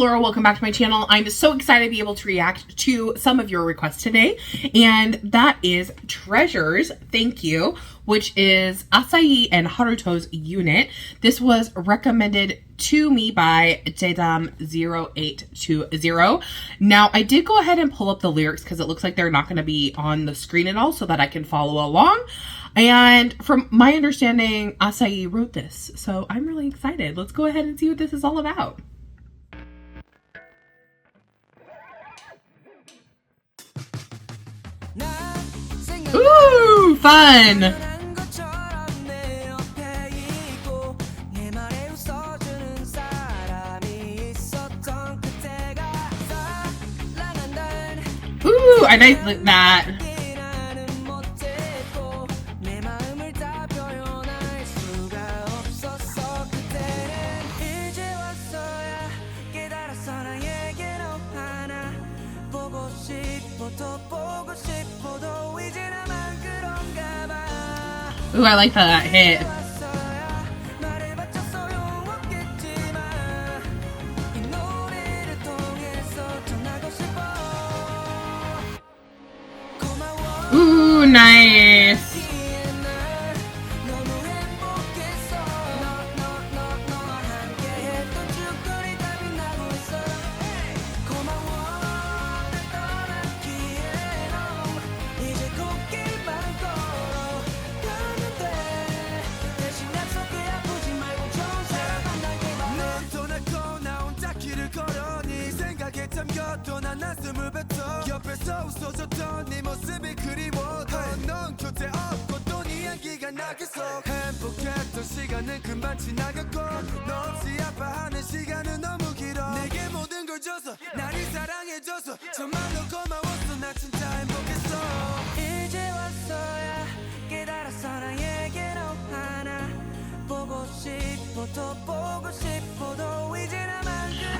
Laura. Welcome back to my channel. I'm so excited to be able to react to some of your requests today, and that is Treasures, Thank You, which is ASAHI and Haruto's Unit. This was recommended to me by Jedam0820. Now, I did go ahead and pull up the lyrics because it looks like they're not going to be on the screen at all so that I can follow along. And from my understanding, ASAHI wrote this, so I'm really excited. Let's go ahead and see what this is all about. Ooh, fun! Ooh, I like that. Ooh, I like that hit. Ooh, nice.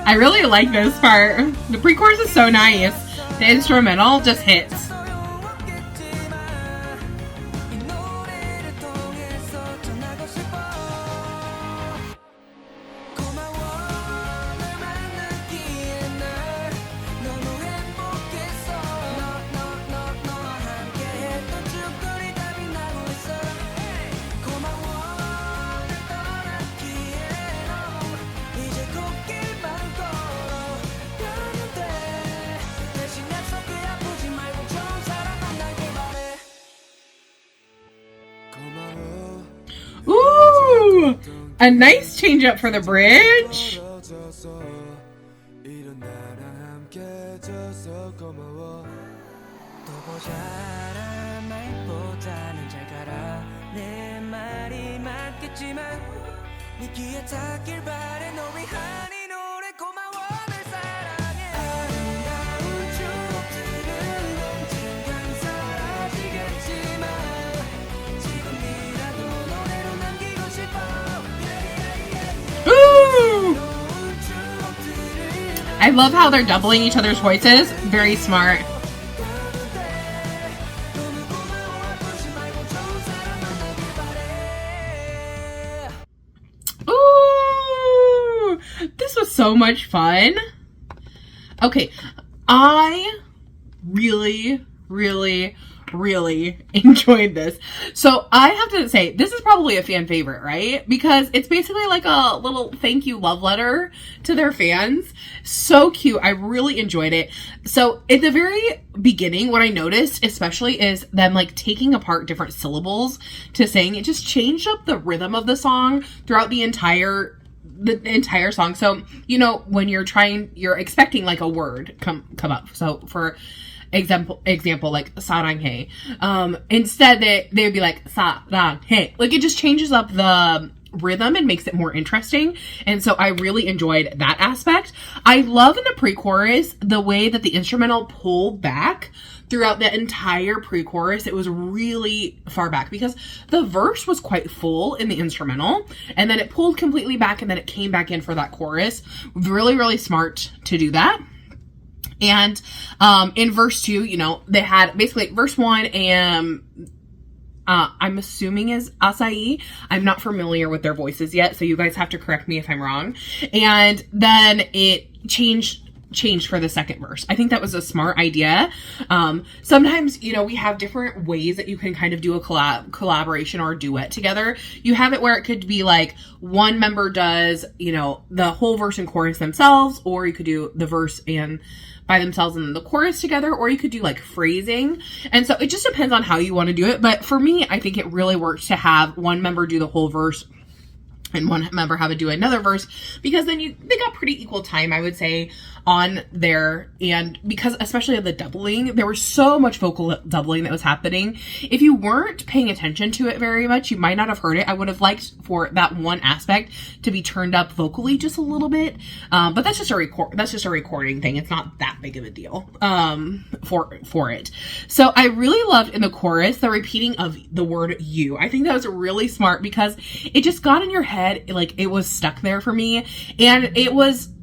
I really like this part. The pre-chorus is so nice. The instrumental just hits. Ooh, a nice change up for the bridge. I love how they're doubling each other's voices. Very smart. Ooh, this was so much fun. Okay, I really enjoyed this. So I have to say, this is probably a fan favorite, right? Because it's basically like a little thank you love letter to their fans. So cute. I really enjoyed it. So at the very beginning, what I noticed especially is them like taking apart different syllables to sing. It just changed up the rhythm of the song throughout the entire song. So, you know, when you're expecting like a word come up. So for example like saranghae, instead they would be like saranghae. Like it just changes up the rhythm and makes it more interesting. And so I really enjoyed that aspect. I love in the pre-chorus the way that the instrumental pulled back throughout the entire pre-chorus. It was really far back because the verse was quite full in the instrumental, and then it pulled completely back and then it came back in for that chorus. Really smart to do that. And in verse 2, you know, they had basically verse 1 and I'm assuming is ASAHI. I'm not familiar with their voices yet, so you guys have to correct me if I'm wrong. And then it changed for the second verse. I think that was a smart idea. Sometimes, you know, we have different ways that you can kind of do a collaboration or a duet together. You have it where it could be like one member does, you know, the whole verse and chorus themselves, or you could do the verse and by themselves and the chorus together, or you could do like phrasing. And so it just depends on how you want to do it. But for me, I think it really works to have one member do the whole verse and one member have to do another verse, because then they got pretty equal time, I would say, on there. And because especially of the doubling, there was so much vocal doubling that was happening. If you weren't paying attention to it very much, you might not have heard it. I would have liked for that one aspect to be turned up vocally just a little bit. But that's just a recording thing. It's not that big of a deal for it. So I really loved in the chorus the repeating of the word you. I think that was really smart because it just got in your head. Like it was stuck there for me. And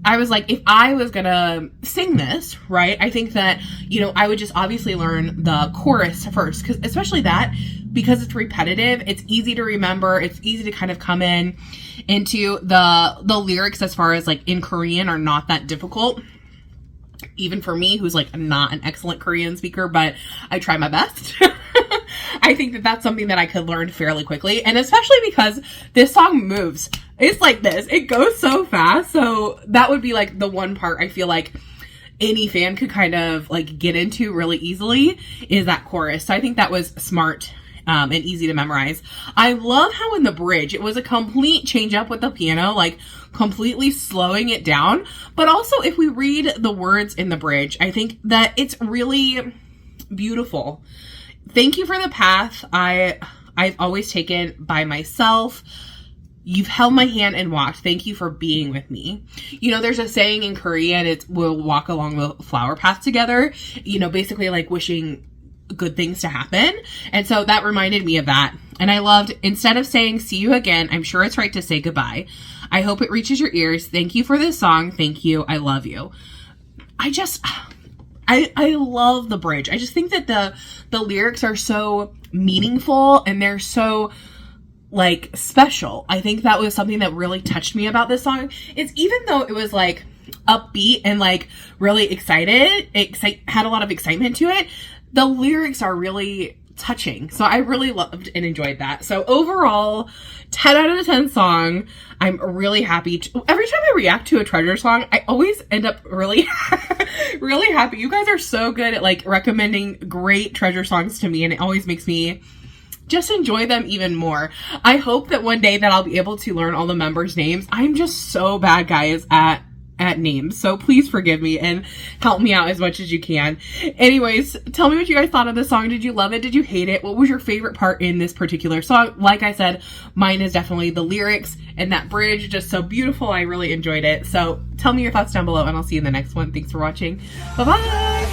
I was like, if I was gonna sing this, right, I think that, you know, I would just obviously learn the chorus first, because especially that, because it's repetitive, it's easy to remember, it's easy to kind of come into the lyrics as far as like in Korean are not that difficult. Even for me, who's like not an excellent Korean speaker, but I try my best. I think that that's something that I could learn fairly quickly. And especially because this song moves. It's like this. It goes so fast. So that would be like the one part I feel like any fan could kind of like get into really easily is that chorus. So I think that was smart and easy to memorize. I love how in the bridge, it was a complete change up with the piano, like completely slowing it down. But also if we read the words in the bridge, I think that it's really beautiful. Thank you for the path I've always taken by myself. You've held my hand and walked. Thank you for being with me. You know, there's a saying in Korean, it's we'll walk along the flower path together, you know, basically like wishing good things to happen. And so that reminded me of that. And I loved, instead of saying see you again, I'm sure it's right to say goodbye. I hope it reaches your ears. Thank you for this song. Thank you. I love you. I love the bridge. I just think that the lyrics are so meaningful and they're so like special. I think that was something that really touched me about this song. It's even though it was like upbeat and like really had a lot of excitement to it, the lyrics are really touching. So I really loved and enjoyed that. So overall, 10 out of 10 song. I'm really happy. Every time I react to a Treasure song, I always end up really, really happy. You guys are so good at like recommending great Treasure songs to me, and it always makes me just enjoy them even more. I hope that one day that I'll be able to learn all the members' names. I'm just so bad, guys, at names. So please forgive me and help me out as much as you can. Anyways, tell me what you guys thought of this song. Did you love it? Did you hate it? What was your favorite part in this particular song? Like I said, mine is definitely the lyrics and that bridge, just so beautiful. I really enjoyed it. So tell me your thoughts down below and I'll see you in the next one. Thanks for watching. Bye-bye.